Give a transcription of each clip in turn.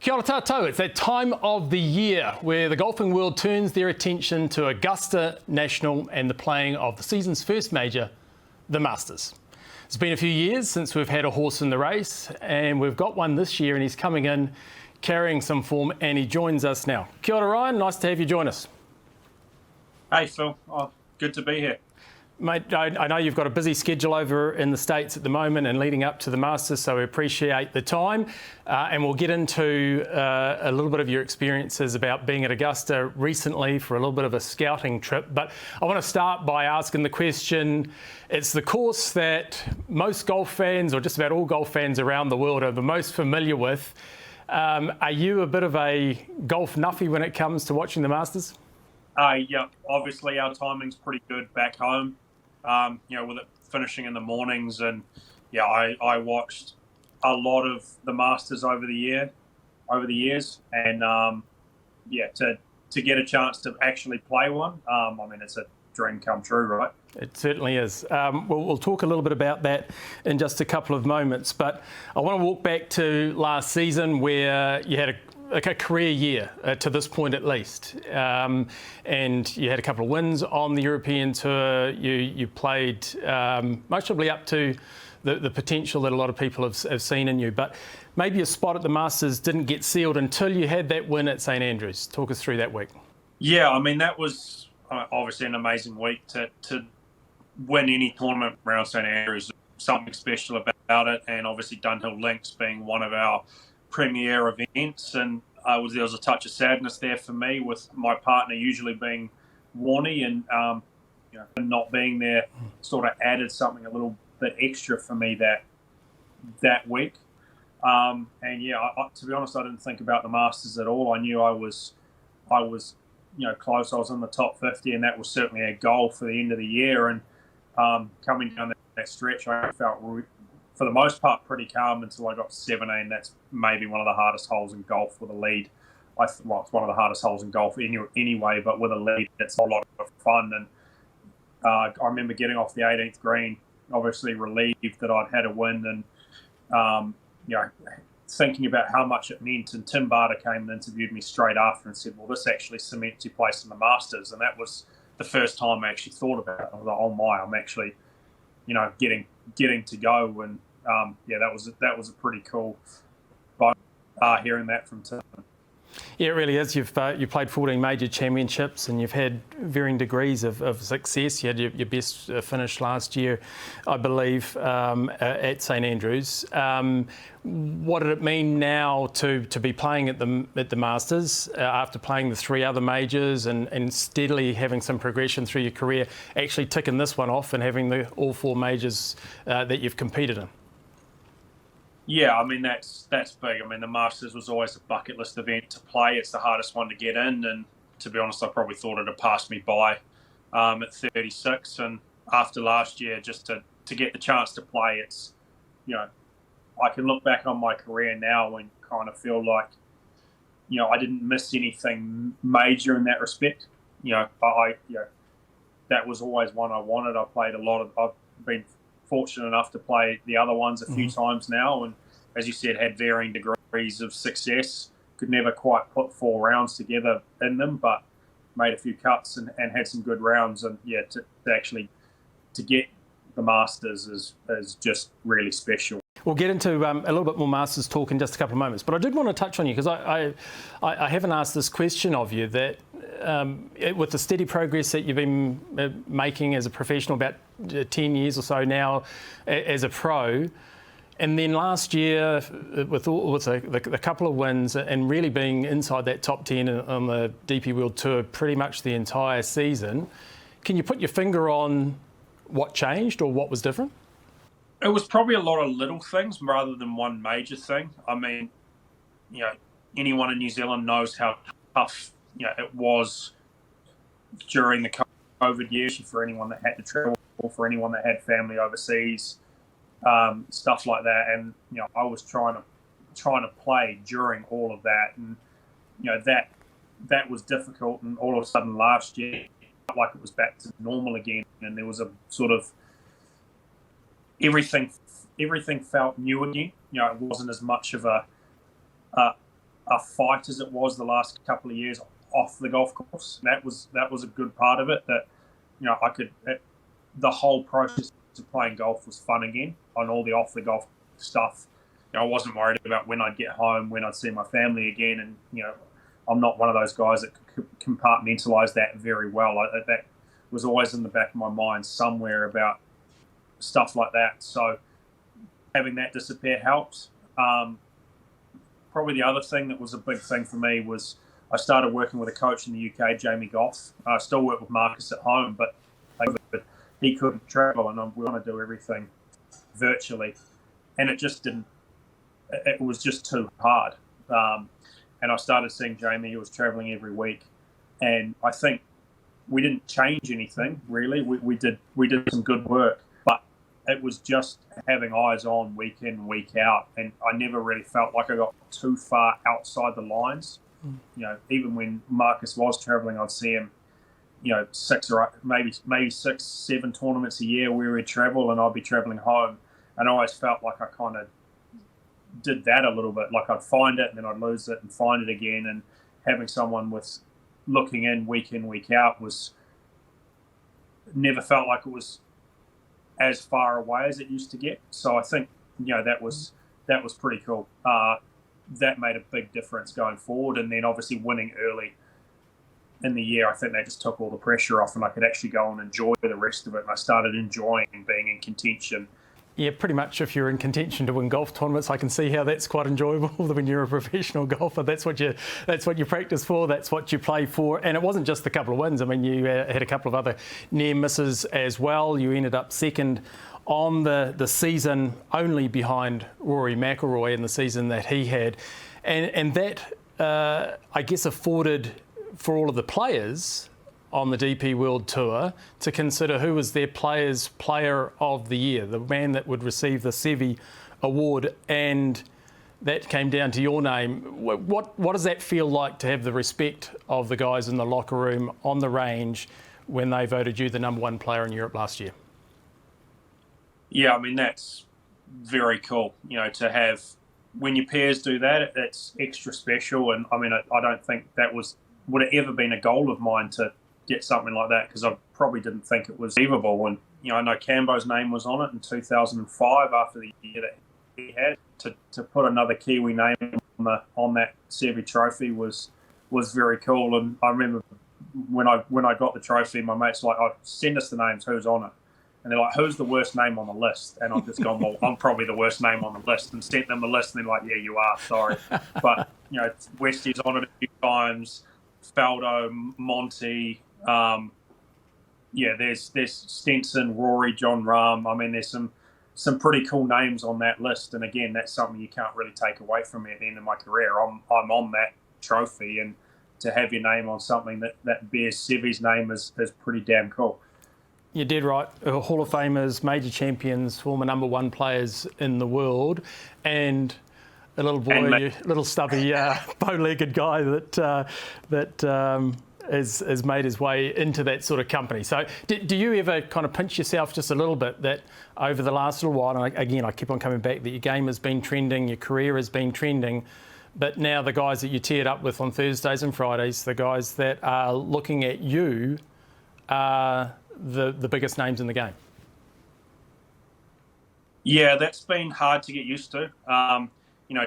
Kia ora tātou. It's that time of the year where the golfing world turns their attention to Augusta National and the playing of the season's first major, the Masters. It's been a few years since we've had a horse in the race, and we've got one this year, and he's coming in carrying some form, and he joins us now. Kia ora, Ryan. Nice to have you join us. Hey, Phil. Oh, good to be here. Mate, I know you've got a busy schedule over in the States at the moment and leading up to the Masters, so we appreciate the time. And we'll get into a little bit of your experiences about being at Augusta recently for a little bit of a scouting trip. But I want to start by asking the question, it's the course that most golf fans, or just about all golf fans around the world, are the most familiar with. Are you a bit of a golf nuffy when it comes to watching the Masters? Yeah, obviously our timing's pretty good back home. With it finishing in the mornings, and I watched a lot of the Masters over the years, and to get a chance to actually play one, it's a dream come true, right? It certainly is. We'll talk a little bit about that in just a couple of moments, but I want to walk back to last season where you had a career year to this point at least, and you had a couple of wins on the European Tour. You played most probably up to the potential that a lot of people have seen in you, but maybe a spot at the Masters didn't get sealed until you had that win at St Andrews. Talk us through that week. Yeah, that was obviously an amazing week to win any tournament around St Andrews. Something special about it, and obviously Dunhill Links being one of our premier events, and there was a touch of sadness there for me with my partner usually being Warnie, and not being there sort of added something a little bit extra for me that week. To be honest, I didn't think about the Masters at all. I knew I was close. I was in the top 50, and that was certainly a goal for the end of the year. And coming down that stretch, I felt for the most part pretty calm until I got 17. That's maybe one of the hardest holes in golf with a lead. It's one of the hardest holes in golf anyway, but with a lead, it's a lot of fun. And I remember getting off the 18th green, obviously relieved that I'd had a win, and thinking about how much it meant. And Tim Barter came and interviewed me straight after and said, well, this actually cements your place in the Masters. And that was the first time I actually thought about it. I was like, oh my, I'm actually, getting to go. And that was a pretty cool hearing that from Tim. Yeah, it really is. You've played 14 major championships, and you've had varying degrees of success. You had your best finish last year, I believe, at St Andrews. What did it mean now to be playing at the Masters after playing the three other majors and steadily having some progression through your career, actually ticking this one off and having all four majors that you've competed in? Yeah, that's big. The Masters was always a bucket list event to play. It's the hardest one to get in, and to be honest, I probably thought it'd passed me by at 36. And after last year, just to get the chance to play, it's I can look back on my career now and kind of feel like I didn't miss anything major in that respect. That was always one I wanted. I've been fortunate enough to play the other ones a few times now, and as you said, had varying degrees of success. Could never quite put 4 rounds together in them, but made a few cuts and had some good rounds. And to get the Masters is just really special. We'll get into a little bit more Masters talk in just a couple of moments, but I did want to touch on you because I haven't asked this question of you, that with the steady progress that you've been making as a professional, about 10 years or so now as a pro, and then last year with a couple of wins and really being inside that top 10 on the DP World Tour pretty much the entire season, can you put your finger on what changed or what was different? It was probably a lot of little things rather than one major thing. Anyone in New Zealand knows how tough it was during the COVID years for anyone that had to travel, or for anyone that had family overseas, stuff like that. And I was trying to play during all of that, and that was difficult. And all of a sudden last year, felt like it was back to normal again, and there was a sort of everything felt new again. It wasn't as much of a a fight as it was the last couple of years off the golf course. That was a good part of it. That the whole process of playing golf was fun again. On all the off the golf stuff, I wasn't worried about when I'd get home, when I'd see my family again, and I'm not one of those guys that could compartmentalise that very well. That was always in the back of my mind somewhere about stuff like that. So having that disappear helps. Probably the other thing that was a big thing for me was I started working with a coach in the UK, Jamie Goff. I still work with Marcus at home, but he couldn't travel, and we want to do everything virtually. And it just didn't, it was just too hard. And I started seeing Jamie, he was traveling every week. And I think we didn't change anything, really. We did some good work, but it was just having eyes on week in, week out. And I never really felt like I got too far outside the lines. Even when Marcus was traveling, I'd see him, 6 or maybe 6, 7 tournaments a year where we'd travel, and I'd be traveling home. And I always felt like I kind of did that a little bit. Like I'd find it and then I'd lose it and find it again. And having someone with looking in, week out was never felt like it was as far away as it used to get. So I think, that was pretty cool. That made a big difference going forward. And then obviously winning early in the year, I think that just took all the pressure off, and I could actually go and enjoy the rest of it. And I started enjoying being in contention. Yeah, pretty much if you're in contention to win golf tournaments, I can see how that's quite enjoyable when you're a professional golfer. That's what you practice for, that's what you play for. And it wasn't just the couple of wins. I mean, you had a couple of other near misses as well. You ended up second on the season, only behind Rory McIlroy in the season that he had. And that, I guess, afforded for all of the players on the DP World Tour to consider who was their player of the year, the man that would receive the Seve award, and that came down to your name. What does that feel like to have the respect of the guys in the locker room, on the range, when they voted you the number 1 player in Europe last year? Yeah, I mean, that's very cool, to have, when your peers do that, it's extra special. And I mean, I don't think that would have ever been a goal of mine to get something like that, because I probably didn't think it was achievable. And I know Cambo's name was on it in 2005 after the year that he had. To put another Kiwi name on that Seve trophy was very cool. And I remember when I got the trophy, my mates were like, "Oh, send us the names, who's on it?" And they're like, "Who's the worst name on the list?" And I've just gone, "Well, I'm probably the worst name on the list," and sent them the list, and they're like, "Yeah, you are, sorry." But Westie's on it a few times, Faldo, Monty. There's Stenson, Rory, John Rahm. I mean, there's some pretty cool names on that list, and again, that's something you can't really take away from me at the end of my career. I'm on that trophy, and to have your name on something that bears Seve's name is pretty damn cool. You did right. Hall of Famers, major champions, former number 1 players in the world, and a little boy, little stubby, bow-legged guy that has made his way into that sort of company. So do you ever kind of pinch yourself just a little bit that over the last little while, and again, I keep on coming back, that your game has been trending, your career has been trending, but now the guys that you teared up with on Thursdays and Fridays, the guys that are looking at you are the biggest names in the game? Yeah, that's been hard to get used to.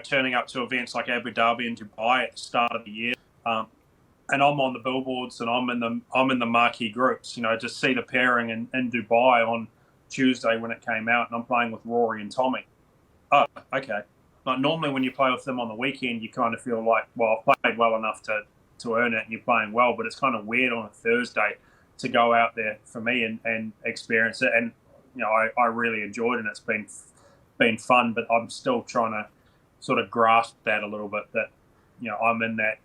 Turning up to events like Abu Dhabi and Dubai at the start of the year, and I'm on the billboards and I'm in the marquee groups. To see the pairing in Dubai on Tuesday when it came out, and I'm playing with Rory and Tommy. Oh, okay. Like normally when you play with them on the weekend, you kind of feel like, well, I've played well enough to earn it, and you're playing well. But it's kind of weird on a Thursday to go out there for me and experience it. And I really enjoyed it, and it's been fun. But I'm still trying to sort of grasp that a little bit, that I'm in that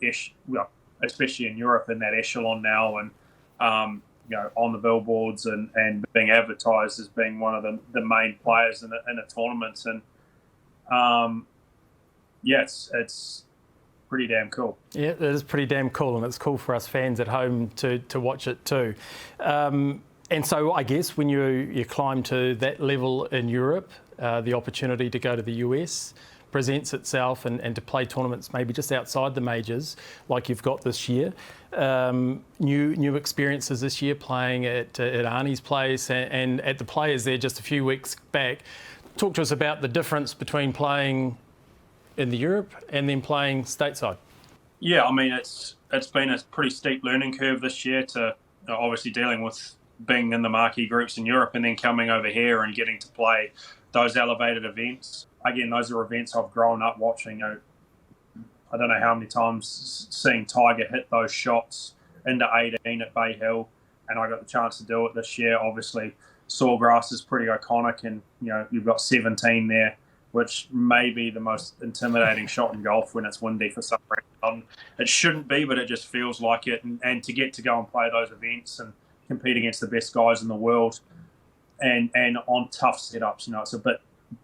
especially in Europe, in that echelon now, and on the billboards and being advertised as being one of the main players in a tournament. And it's pretty damn cool. Yeah, it is pretty damn cool, and it's cool for us fans at home to watch it too. And so I guess when you climb to that level in Europe, the opportunity to go to the US presents itself and to play tournaments maybe just outside the majors like you've got this year. New experiences this year playing at Arnie's place and at the Players there just a few weeks back. Talk to us about the difference between playing in the Europe and then playing stateside. Yeah, I mean, it's been a pretty steep learning curve this year to obviously dealing with being in the marquee groups in Europe and then coming over here and getting to play those elevated events. Again, those are events I've grown up watching. I don't know how many times seeing Tiger hit those shots into 18 at Bay Hill, and I got the chance to do it this year. Obviously, Sawgrass is pretty iconic, and you've got 17 there, which may be the most intimidating shot in golf when it's windy for some reason. It shouldn't be, but it just feels like it. And to get to go and play those events and compete against the best guys in the world, and on tough setups, it's a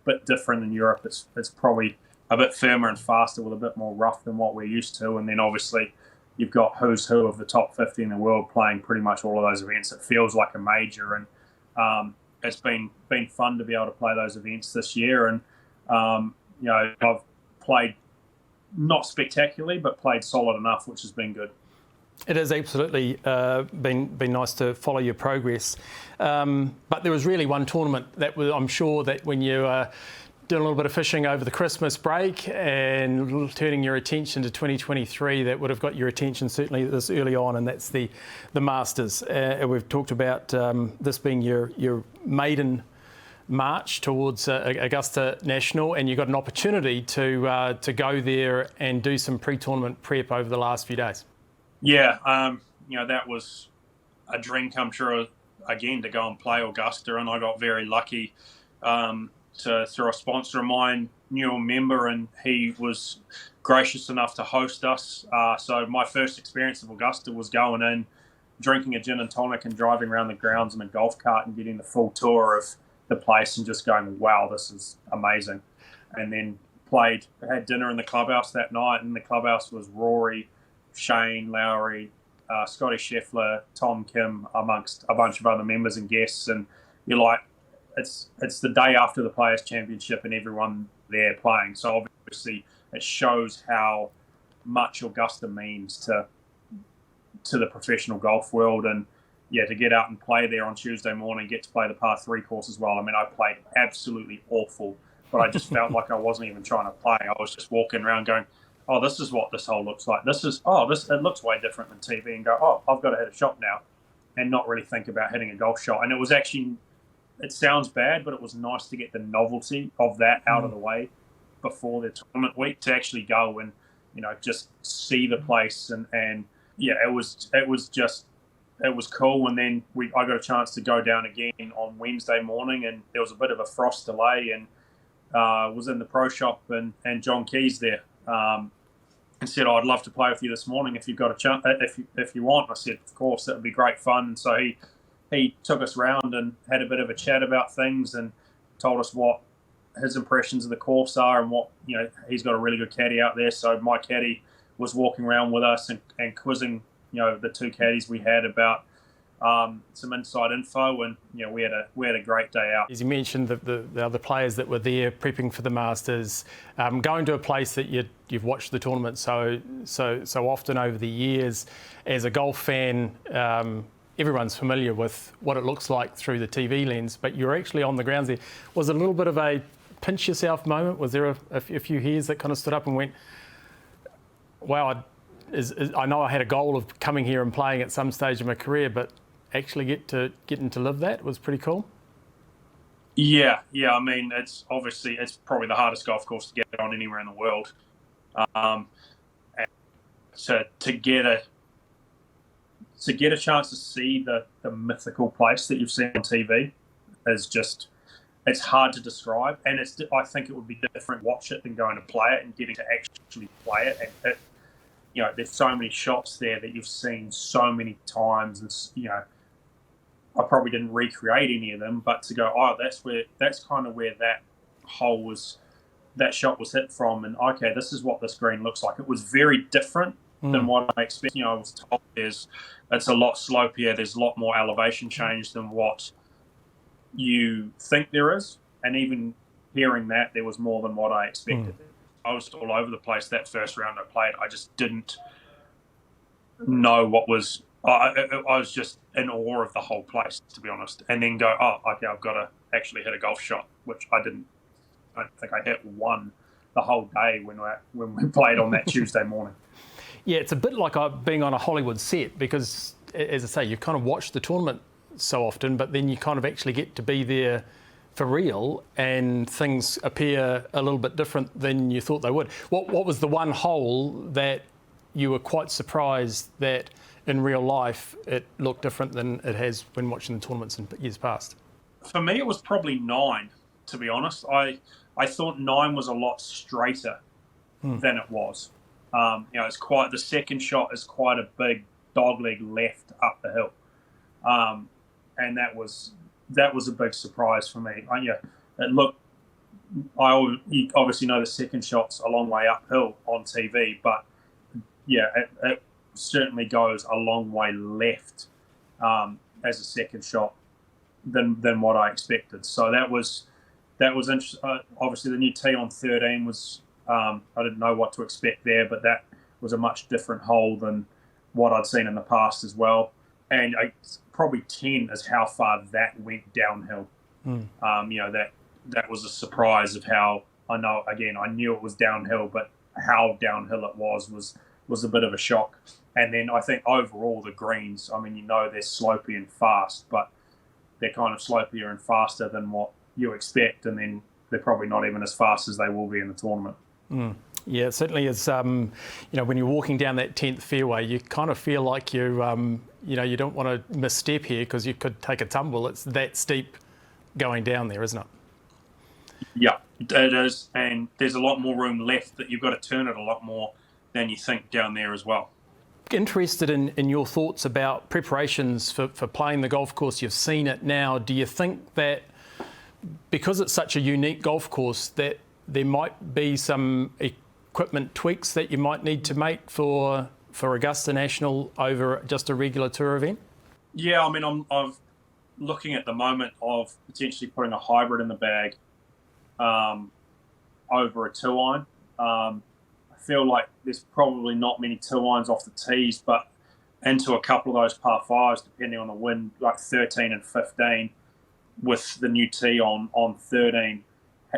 bit different than Europe. It's probably a bit firmer and faster with a bit more rough than what we're used to. And then obviously you've got who's who of the top 50 in the world playing pretty much all of those events. It feels like a major, and it's been fun to be able to play those events this year. And I've played not spectacularly, but played solid enough, which has been good. It has absolutely been nice to follow your progress. But there was really one tournament that I'm sure that when you did a little bit of fishing over the Christmas break and turning your attention to 2023, that would have got your attention certainly this early on, and that's the Masters. We've talked about this being your maiden march towards Augusta National, and you got an opportunity to go there and do some pre-tournament prep over the last few days. Yeah, that was a dream come true again to go and play Augusta, and I got very lucky through a sponsor of mine, knew a member, and he was gracious enough to host us. So my first experience of Augusta was going in, drinking a gin and tonic and driving around the grounds in a golf cart and getting the full tour of the place and just going, wow, this is amazing. And then had dinner in the clubhouse that night, and the clubhouse was Rory, Shane Lowry, Scotty Scheffler, Tom Kim, amongst a bunch of other members and guests. And you're like, it's the day after the Players' Championship and everyone there playing. So obviously it shows how much Augusta means to the professional golf world. And yeah, to get out and play there on Tuesday morning, get to play the par 3 course as well. I mean, I played absolutely awful, but I just felt like I wasn't even trying to play. I was just walking around going, oh, this is what this hole looks like. It looks way different than TV, and go, oh, I've got to hit a shot now, and not really think about hitting a golf shot. And it was actually, it sounds bad, but it was nice to get the novelty of that out of the way before the tournament week, to actually go and, just see the place. And yeah, it was cool. And then I got a chance to go down again on Wednesday morning, and there was a bit of a frost delay, and was in the pro shop, and John Keys there and said, I'd love to play with you this morning if you've got a chance, if you want. I said, of course, that would be great fun. So he took us round and had a bit of a chat about things and told us what his impressions of the course are, and what, he's got a really good caddy out there. So my caddy was walking around with us and quizzing, the two caddies we had about some inside info, and we had a great day out. As you mentioned, the other players that were there prepping for the Masters, going to a place that you've watched the tournament so often over the years. As a golf fan, everyone's familiar with what it looks like through the TV lens, but you're actually on the grounds there. Was it a little bit of a pinch yourself moment? Was there a few hairs that kind of stood up and went, wow, I know I had a goal of coming here and playing at some stage of my career, but actually getting to live that was pretty cool? Yeah. I mean, it's probably the hardest golf course to get on anywhere in the world. And to get a chance to see the mythical place that you've seen on TV is just, it's hard to describe. And I think it would be different to watch it than going to play it and getting to actually play it. And there's so many shots there that you've seen so many times, and I probably didn't recreate any of them, but to go, oh, that's kind of where that shot was hit from, and okay, this is what this green looks like. It was very different than what I expected. I was told it's a lot slopier, there's a lot more elevation change than what you think there is, and even hearing that, there was more than what I expected. I was all over the place that first round I played. I just didn't know what was. I was just in awe of the whole place, to be honest. And then go, oh, okay, I've got to actually hit a golf shot, which I didn't. I don't think I hit one the whole day when we played on that Tuesday morning. Yeah, it's a bit like being on a Hollywood set because, as I say, you kind of watch the tournament so often, but then you kind of actually get to be there for real and things appear a little bit different than you thought they would. What was the one hole that you were quite surprised that in real life it looked different than it has when watching the tournaments in years past? For me, it was probably 9, to be honest. I thought 9 was a lot straighter than it was. It's quite, the second shot is quite a big dogleg left up the hill. And that was a big surprise for me. It looked. You obviously know the second shot's a long way uphill on TV, but yeah, it certainly goes a long way left as a second shot than what I expected. So that was interesting. Obviously, the new tee on 13 was. I didn't know what to expect there, but that was a much different hole than what I'd seen in the past as well. And probably 10 is how far that went downhill. That was a surprise of how I knew it was downhill, but how downhill it was a bit of a shock. And then I think overall the greens, they're slopey and fast, but they're kind of slopier and faster than what you expect, and then they're probably not even as fast as they will be in the tournament. Yeah, it certainly is. When you're walking down that 10th fairway, you kind of feel like you don't want to misstep here because you could take a tumble. It's that steep going down there, isn't it? Yeah, it is. And there's a lot more room left that you've got to turn it a lot more than you think down there as well. Interested in your thoughts about preparations for playing the golf course. You've seen it now. Do you think that because it's such a unique golf course that there might be some equipment tweaks that you might need to make for Augusta National over just a regular tour event? Yeah, I'm looking at the moment of potentially putting a hybrid in the bag over a 2-iron. I feel like there's probably not many 2-irons off the tees, but into a couple of those par 5s, depending on the wind, like 13 and 15, with the new tee on 13,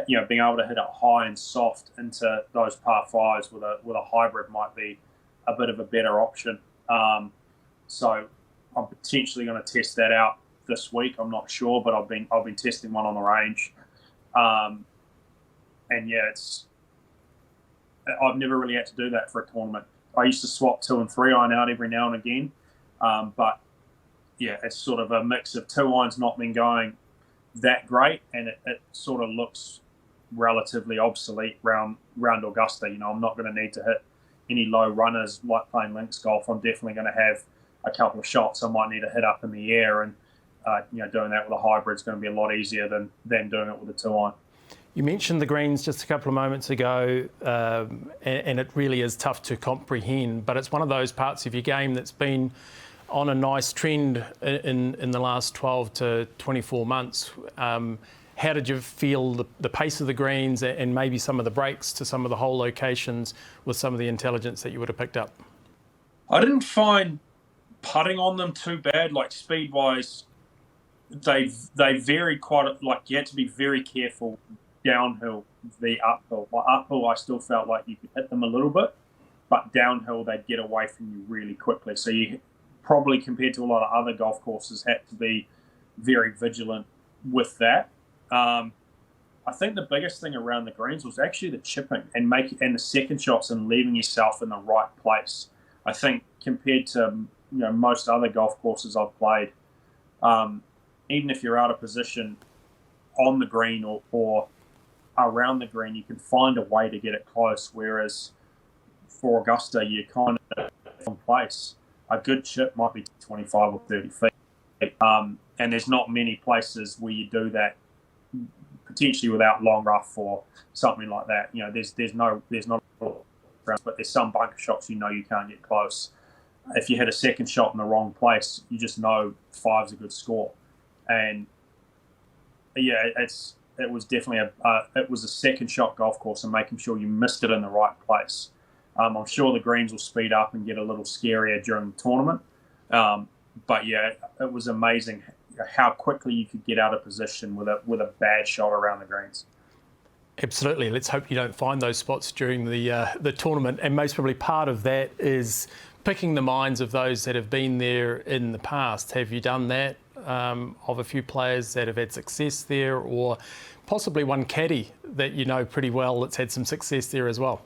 being able to hit it high and soft into those par 5s with a hybrid might be a bit of a better option. So I'm potentially going to test that out this week. I'm not sure, but I've been testing one on the range, and yeah, I've never really had to do that for a tournament. I used to swap 2 and 3-iron out every now and again, but yeah, it's sort of a mix of 2-irons not been going that great, and it sort of looks relatively obsolete round Augusta. I'm not going to need to hit any low runners like playing links golf. I'm definitely going to have a couple of shots I might need to hit up in the air, and doing that with a hybrid is going to be a lot easier than doing it with a 2-iron. You mentioned the greens just a couple of moments ago, and it really is tough to comprehend, but it's one of those parts of your game that's been on a nice trend in the last 12 to 24 months. How did you feel the pace of the greens and maybe some of the breaks to some of the hole locations with some of the intelligence that you would have picked up? I didn't find putting on them too bad. Like speed-wise, they vary quite. You had to be very careful downhill v uphill. Like uphill, I still felt like you could hit them a little bit, but downhill they'd get away from you really quickly. So you probably, compared to a lot of other golf courses, had to be very vigilant with that. I think the biggest thing around the greens was actually the chipping and the second shots and leaving yourself in the right place. I think compared to most other golf courses I've played, even if you're out of position on the green or around the green, you can find a way to get it close. Whereas for Augusta, you kind of in place. A good chip might be 25 or 30 feet, and there's not many places where you do that potentially without long rough or something like that. There's not, but there's some bunker shots you can't get close. If you hit a second shot in the wrong place, you just know 5's a good score. And yeah, it was definitely it was a second shot golf course, and making sure you missed it in the right place. I'm sure the greens will speed up and get a little scarier during the tournament. But yeah, it was amazing how quickly you could get out of position with a bad shot around the greens. Absolutely. Let's hope you don't find those spots during the tournament. And most probably part of that is picking the minds of those that have been there in the past. Have you done that of a few players that have had success there, or possibly one caddy that you know pretty well that's had some success there as well?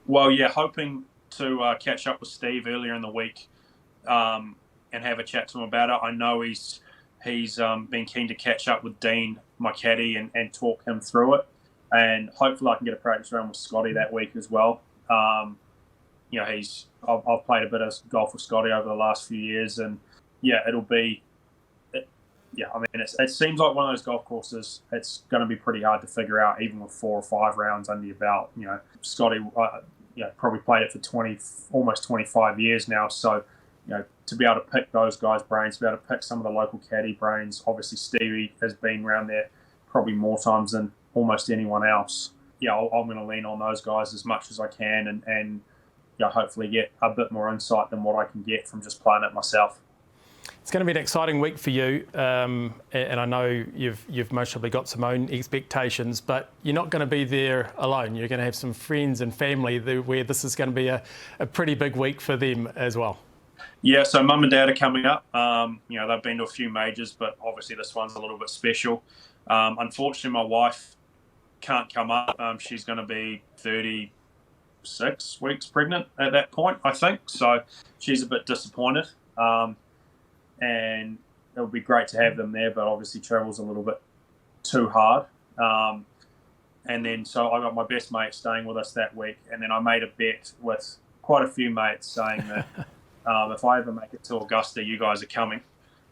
Well, yeah, hoping to catch up with Steve earlier in the week and have a chat to him about it. I know he's been keen to catch up with Dean, my caddy, and talk him through it. And hopefully I can get a practice round with Scotty that week as well. You know, I've played a bit of golf with Scotty over the last few years, and yeah, I mean, it seems like one of those golf courses. It's going to be pretty hard to figure out, even with 4 or 5 rounds under your belt. You know, Scotty, probably played it for almost 25 years now. So, you know, to be able to pick those guys' brains, to be able to pick some of the local caddy brains. Obviously, Stevie has been around there probably more times than almost anyone else. Yeah, I'm going to lean on those guys as much as I can, and hopefully get a bit more insight than what I can get from just playing it myself. It's going to be an exciting week for you, and I know you've most probably got some own expectations, but you're not going to be there alone. You're going to have some friends and family where this is going to be a pretty big week for them as well. Yeah, so mum and dad are coming up. They've been to a few majors, but obviously this one's a little bit special. Unfortunately, my wife can't come up. She's going to be 36 weeks pregnant at that point, I think. So she's a bit disappointed. And it would be great to have them there, but obviously travel's a little bit too hard. And then so I got my best mate staying with us that week, and then I made a bet with quite a few mates saying that if I ever make it to Augusta, you guys are coming.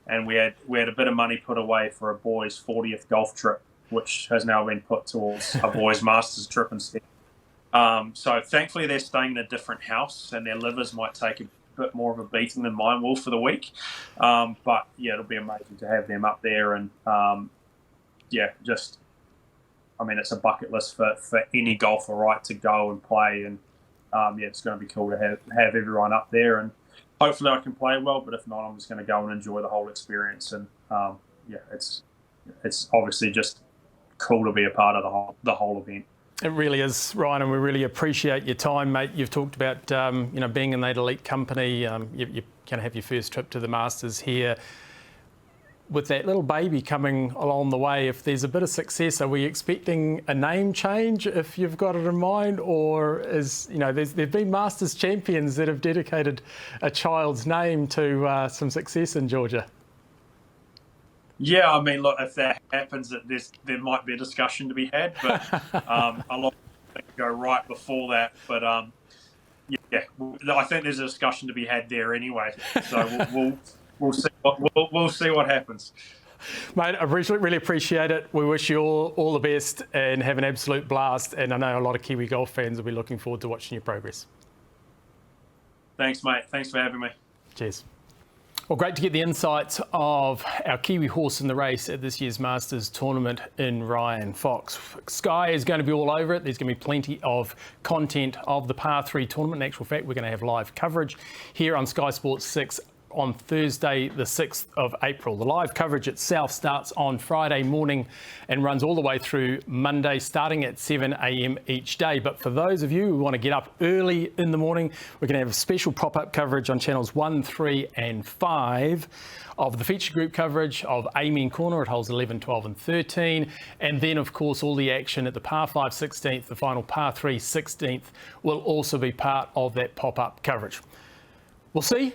And we had a bit of money put away for a boys' 40th golf trip, which has now been put towards a boys' Masters trip instead. So thankfully they're staying in a different house, and their livers might take a bit more of a beating than mine will for the week. But yeah, it'll be amazing to have them up there, and it's a bucket list for any golfer, right, to go and play. And it's going to be cool to have everyone up there, and hopefully I can play well, but if not, I'm just going to go and enjoy the whole experience. And it's obviously just cool to be a part of the whole event. It really is, Ryan, and we really appreciate your time, mate. You've talked about being in that elite company. You're going to have your first trip to the Masters here. With that little baby coming along the way, if there's a bit of success, are we expecting a name change if you've got it in mind? Or there've been Masters champions that have dedicated a child's name to some success in Georgia? Yeah, I mean, look, if that happens, there might be a discussion to be had, but a lot of things go right before that. But I think there's a discussion to be had there anyway. So we'll see what happens. Mate, I really appreciate it. We wish you all the best and have an absolute blast. And I know a lot of Kiwi golf fans will be looking forward to watching your progress. Thanks, mate. Thanks for having me. Cheers. Well, great to get the insights of our Kiwi horse in the race at this year's Masters tournament in Ryan Fox. Sky is going to be all over it. There's going to be plenty of content of the Par 3 tournament. In actual fact, we're going to have live coverage here on Sky Sports 6 on Thursday, the 6th of April. The live coverage itself starts on Friday morning and runs all the way through Monday, starting at 7 a.m. each day. But for those of you who want to get up early in the morning, we're going to have a special pop-up coverage on channels 1, 3 and 5 of the feature group coverage of Aiming Corner at holes 11, 12 and 13. And then, of course, all the action at the Par 5 16th, the final Par 3 16th will also be part of that pop-up coverage. We'll see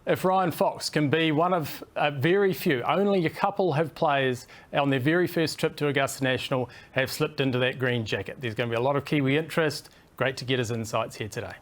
if Ryan Fox can be one of very few, only a couple of players on their very first trip to Augusta National have slipped into that green jacket. There's going to be a lot of Kiwi interest. Great to get his insights here today.